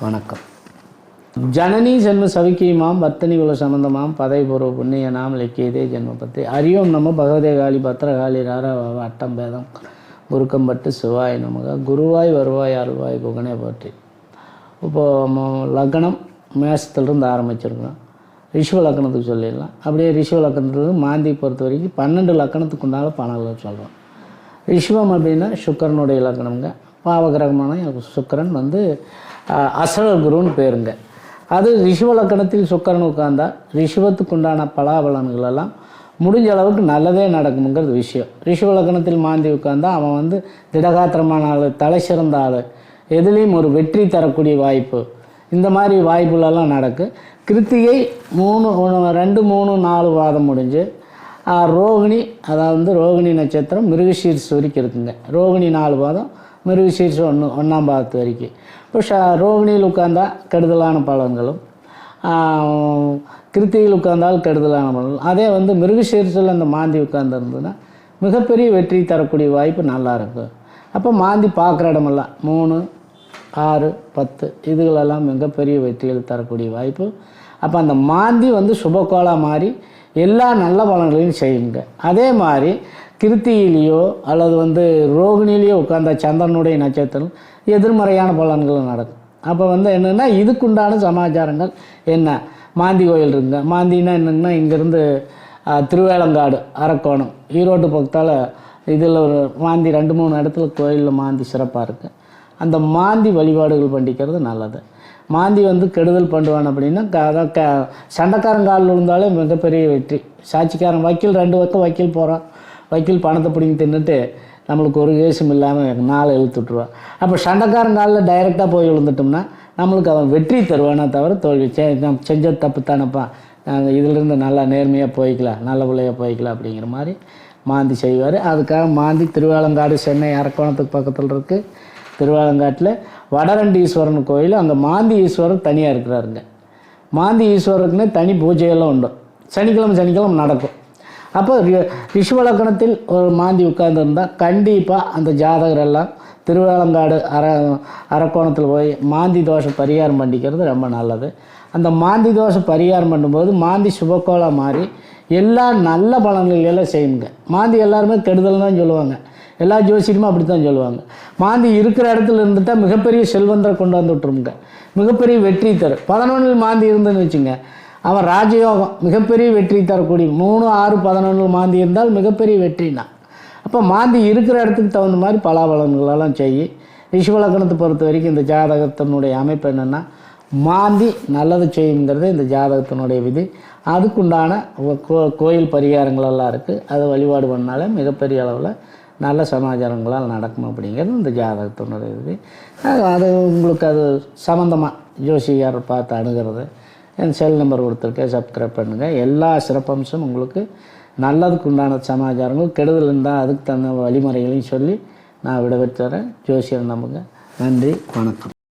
வணக்கம். ஜனனி ஜென்ம சவிக்கியமாம் பத்தனி குல சம்பந்தமாம் பதைபூர்வ புண்ணிய நாம் லக்கியதே ஜென்மபத்தை அறியோம் நம்ம பகவதே காளி பத்திரகாளி ராராவாவ அட்டம் பேதம் குறுக்கம்பட்டு சிவாய் நமக குருவாய் வருவாய் அருள்வாய் குகனே போற்றி. இப்போது லக்னம் மேஷத்துலேருந்து ஆரம்பிச்சிருக்கோம். ரிஷவ லக்கணத்துக்கு சொல்லிடலாம். அப்படியே ரிஷவ லக்கணத்துலேருந்து மாந்தி பொறுத்த வரைக்கும் 12 லக்கணத்துக்கு உண்டான பலன்கள் சொல்கிறோம். ரிஷவம் அப்படின்னா சுக்கரனுடைய லக்கணங்க. பாவகிரகமான சுக்கரன் அசல குருன்னு பேருங்க. அது ரிஷவ லக்கணத்தில் சுக்கரன் உட்கார்ந்தால் ரிஷவத்துக்கு உண்டான பலாபலன்கள் எல்லாம் முடிஞ்ச அளவுக்கு நல்லதே நடக்குங்கிறது விஷயம். ரிஷவ லக்கணத்தில் மாந்தி உட்கார்ந்தால் அவன் திடகாத்திரமான ஆள், தலை சிறந்த ஆள், எதுலேயும் ஒரு வெற்றி தரக்கூடிய வாய்ப்பு, இந்த மாதிரி வாய்ப்புகளெல்லாம் நடக்கும். கிருத்திகை 2, 3, 4 வாதம் முடிஞ்சு ரோகிணி, அதாவது ரோகிணி நட்சத்திரம் மிருகசீரிஷ் வரைக்கும் இருக்குங்க. ரோகிணி 4 பாதம், மிருகசீரிஷ் 1ஆம் பாதத்து வரைக்கும். இப்போ ரோகிணியில் உட்கார்ந்தால் கெடுதலான பலன்களும், கிருத்திகையில் உட்கார்ந்தால் கெடுதலான பலன்கள். அதே மிருகசீரிஷில் அந்த மாந்தி உட்கார்ந்துருந்ததுன்னா மிகப்பெரிய வெற்றி தரக்கூடிய வாய்ப்பு நல்லா இருக்கும். அப்போ மாந்தி பார்க்குற இடமெல்லாம் 3, 6, 10 இதுகளெல்லாம் மிகப்பெரிய வெற்றிகள் தரக்கூடிய வாய்ப்பு. அப்போ அந்த மாந்தி சுபக்கோளாக மாறி எல்லா நல்ல பலன்களையும் செய்யுங்க. அதே மாதிரி கிருத்தியிலேயோ அல்லது ரோகிணிலேயோ உட்கார்ந்த சந்திரனுடைய நட்சத்திரம் எதிர்மறையான பலன்களும் நடக்கும். அப்போ என்னென்னா இதுக்குண்டான சமாச்சாரங்கள் என்ன, மாந்தி கோயில் இருக்குங்க. மாந்தின்னா என்னென்னா இங்கேருந்து திருவேலங்காடு, அரக்கோணம், ஈரோட்டு பக்கத்தால் இதில் ஒரு மாந்தி 2-3 இடத்துல கோயிலில் மாந்தி சிறப்பாக இருக்குது. அந்த மாந்தி வழிபாடுகள் பண்ணிக்கிறது நல்லது. மாந்தி கெடுதல் பண்ணுவான் அப்படின்னா அதான் சண்டைக்காரங்காலில் விழுந்தாலே மிகப்பெரிய வெற்றி. சாட்சிக்காரன் வக்கீல் 2 பக்கம் வக்கீல் போகிறான், வக்கீல் பணத்தை பிடிங்கி தின்னுட்டு நம்மளுக்கு ஒரு கேஸும் இல்லாமல் 4 இழுத்துட்ருவான். அப்போ சண்டைக்காரங்காலில் டைரெக்டாக போய் விழுந்துட்டோம்னா நம்மளுக்கு அவன் வெற்றி தருவானே தவிர தோல்வி. நம்ம செஞ்ச தப்பு தானப்பா, இதிலிருந்து நல்லா நேர்மையாக போய்க்கலாம், நல்ல பிள்ளையாக போய்க்கலாம் அப்படிங்கிற மாதிரி மாந்தி செய்வார். அதுக்காக மாந்தி திருவேலங்காடு, சென்னை அரக்கோணத்துக்கு பக்கத்தில் இருக்குது. திருவேலங்காட்டில் வடரண்டி ஈஸ்வரன் கோயில், அங்கே மாந்தி ஈஸ்வரர் தனியாக இருக்கிறாருங்க. மாந்தி ஈஸ்வரருக்குன்னு தனி பூஜையெல்லாம் உண்டு. சனிக்கிழமை நடக்கும். அப்போ ரிஷவ லக்கணத்தில் ஒரு மாந்தி உட்கார்ந்துருந்தால் கண்டிப்பாக அந்த ஜாதகரெல்லாம் திருவேலங்காடு அரக்கோணத்தில் போய் மாந்தி தோஷ பரிகாரம் பண்ணிக்கிறது ரொம்ப நல்லது. அந்த மாந்தி தோஷ பரிகாரம் பண்ணும்போது மாந்தி சுபக்கோளாக மாறி எல்லா நல்ல பலன்களெல்லாம் செய்யுங்க. மாந்தி எல்லாருமே கெடுதல் தான் சொல்லுவாங்க, எல்லா ஜோசியருமே அப்படி தான் சொல்லுவாங்க. மாந்தி இருக்கிற இடத்துல இருந்துட்டால் மிகப்பெரிய செல்வந்தரை கொண்டு வந்து விட்டுருங்க, மிகப்பெரிய வெற்றி தரும். 11 மாந்தி இருந்துன்னு வச்சுங்க, அவன் ராஜயோகம் மிகப்பெரிய வெற்றி தரக்கூடிய. 3, 6, 11 மாந்தி இருந்தால் மிகப்பெரிய வெற்றினா. அப்போ மாந்தி இருக்கிற இடத்துக்கு தகுந்த மாதிரி பலாபலன்களெல்லாம் செய்யும். ரிஷவ லக்கணத்தை பொறுத்த வரைக்கும் இந்த ஜாதகத்தினுடைய அமைப்பு என்னென்னா மாந்தி நல்லது செய்யுங்கிறது இந்த ஜாதகத்தினுடைய விதி. அதுக்குண்டான கோயில் பரிகாரங்களெல்லாம் இருக்குது. அதை வழிபாடு பண்ணாலே மிகப்பெரிய அளவில் நல்ல சமாச்சாரங்களால் நடக்கும் அப்படிங்கிறது இந்த ஜாதகத்தினுடைய விதி. அது உங்களுக்கு அது சம்மந்தமாக ஜோசியார் பார்த்து அணுகிறது. என் செல் நம்பர் கொடுத்துருக்கேன், சப்ஸ்கிரைப் பண்ணுங்கள். எல்லா சிறப்பம்சம் உங்களுக்கு நல்லதுக்கு உண்டான சமாச்சாரங்கள், கெடுதல் இருந்தால் அதுக்கு தகுந்த வழிமுறைகளையும் சொல்லி நான் விடைபெற்றுறேன். ஜோசியர் நம்புங்க. நன்றி, வணக்கம்.